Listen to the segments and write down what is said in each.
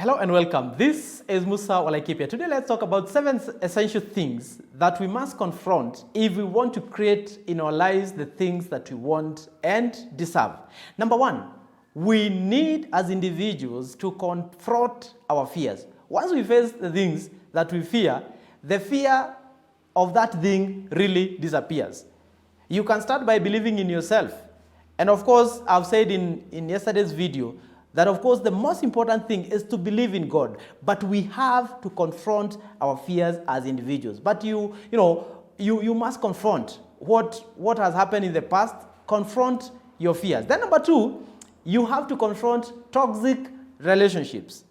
Hello and welcome. This is Musa Wa Laikipia. Today let's talk about 7 essential things that we must confront if we want to create in our lives the things that we want and deserve. Number 1, we need as individuals to confront our fears. Once we face the things that we fear, the fear of that thing really disappears. You can start by believing in yourself. And of course, I've said in yesterday's video that of course the most important thing is to believe in God, but we have to confront our fears as individuals. But you must confront what has happened in the past. Confront your fears. Then number 2, you have to confront toxic relationships.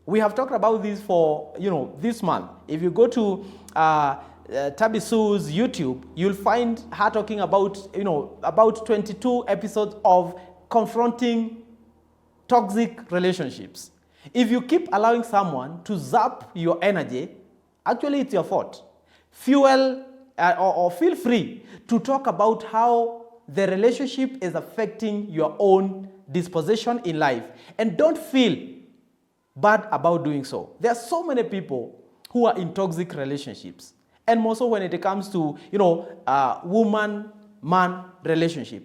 We have talked about this for this month. If you go to Tabi Sue's YouTube, you'll find her talking about 22 episodes of confronting toxic relationships. If you keep allowing someone to zap your energy, actually it's your fault. Fuel or feel free to talk about how the relationship is affecting your own disposition in life, and don't feel bad about doing so. There are so many people who are in toxic relationships, and more so when it comes to woman-man relationship,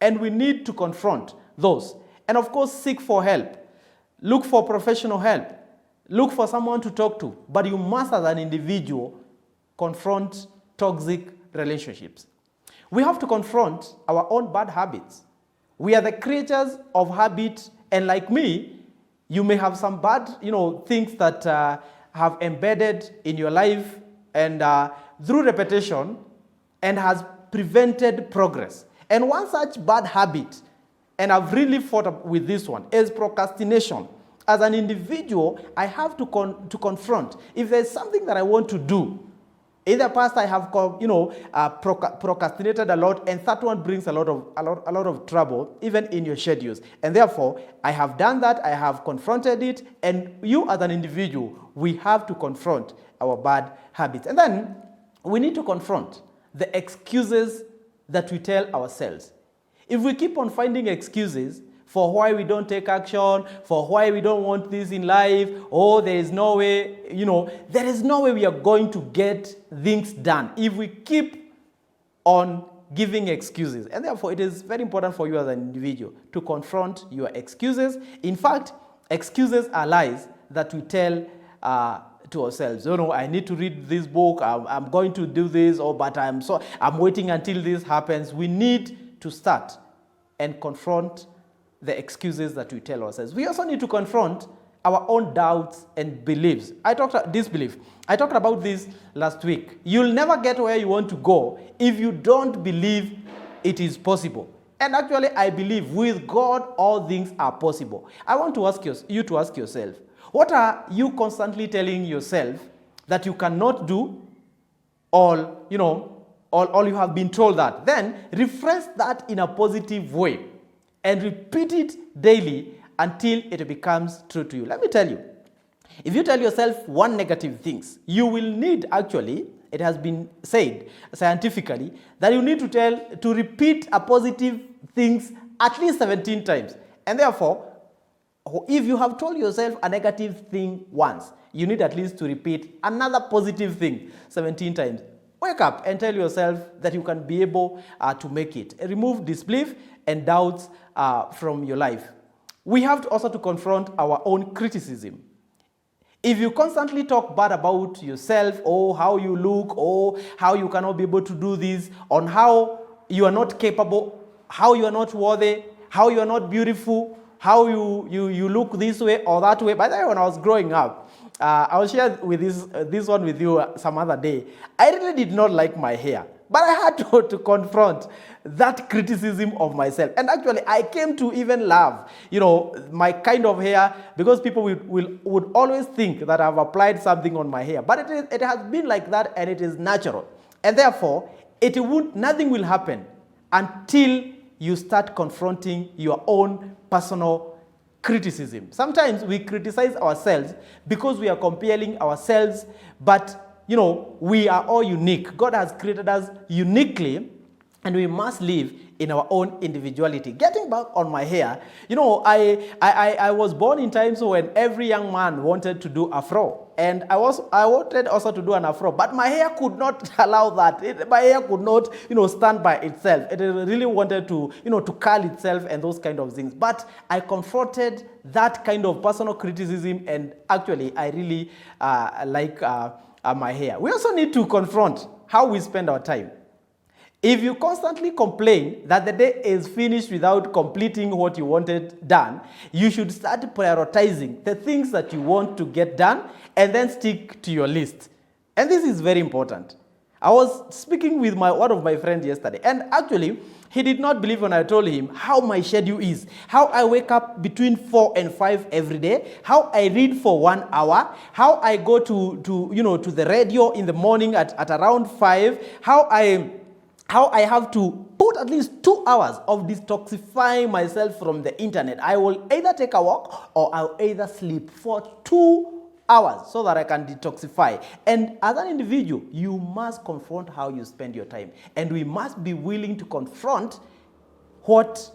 and we need to confront those. And of course, seek for help. Look for professional help. Look for someone to talk to. But you must, as an individual, confront toxic relationships. We have to confront our own bad habits. We are the creatures of habit, and like me, you may have some bad, things that have embedded in your life and through repetition and has prevented progress. And one such bad habit, and I've really fought up with this one, is procrastination. As an individual, I have to confront. If there's something that I want to do, in the past I have procrastinated a lot, and that one brings a lot of trouble, even in your schedules. And therefore, I have done that, I have confronted it, and you as an individual, we have to confront our bad habits. And then, we need to confront the excuses that we tell ourselves. If we keep on finding excuses for why we don't take action, for why we don't want this in life, there is no way, there is no way we are going to get things done if we keep on giving excuses. And therefore, it is very important for you as an individual to confront your excuses. In fact, excuses are lies that we tell to ourselves. I need to read this book, I'm going to do this, but I'm waiting until this happens. We need to start and confront the excuses that we tell ourselves. We also need to confront our own doubts and beliefs. I talked about this last week. You'll never get where you want to go if you don't believe it is possible. And actually, I believe with God, all things are possible. I want to ask you to ask yourself, what are you constantly telling yourself that you cannot do, or you have been told that? Then rephrase that in a positive way and repeat it daily until it becomes true to you. Let me tell you, if you tell yourself one negative things, you will need, actually, it has been said scientifically, that you need to repeat a positive things at least 17 times. And therefore, if you have told yourself a negative thing once, you need at least to repeat another positive thing 17 times. Wake up and tell yourself that you can be able to make it. Remove disbelief and doubts from your life. We have to also confront our own criticism. If you constantly talk bad about yourself, or how you look, or how you cannot be able to do this, on how you are not capable, how you are not worthy, how you are not beautiful, how you look this way or that way. By the way, when I was growing up, I'll share with this one with you some other day. I really did not like my hair, but I had to confront that criticism of myself. And actually, I came to even love, my kind of hair, because people would always think that I've applied something on my hair. But it has been like that, and it is natural. And therefore, nothing will happen until you start confronting your own personal criticism. Sometimes we criticize ourselves because we are comparing ourselves, but we are all unique. God has created us uniquely, and we must live in our own individuality. Getting back on my hair, you know, I was born in times when every young man wanted to do afro. And I wanted also to do an afro, but my hair could not allow that. My hair could not, you know, stand by itself. It really wanted to, you know, to curl itself and those kind of things. But I confronted that kind of personal criticism, and actually, I really like my hair. We also need to confront how we spend our time. If you constantly complain that the day is finished without completing what you wanted done, you should start prioritizing the things that you want to get done and then stick to your list. And this is very important. I was speaking with one of my friends yesterday, and actually, he did not believe when I told him how my schedule is, how I wake up between 4 and 5 every day, how I read for 1 hour, how I go to the radio in the morning at around 5, how I have to put at least 2 hours of detoxifying myself from the internet. I will either take a walk or I'll either sleep for 2 hours so that I can detoxify. And as an individual, you must confront how you spend your time. And we must be willing to confront what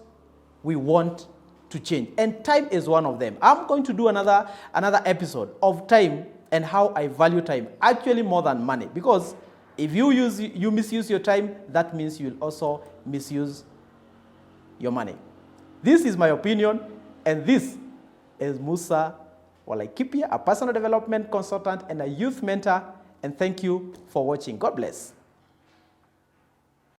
we want to change. And time is one of them. I'm going to do another episode of time and how I value time, actually more than money. Because if you misuse your time, that means you'll also misuse your money. This is my opinion, and this is Musa Wa Laikipia, a personal development consultant and a youth mentor. And thank you for watching. God bless.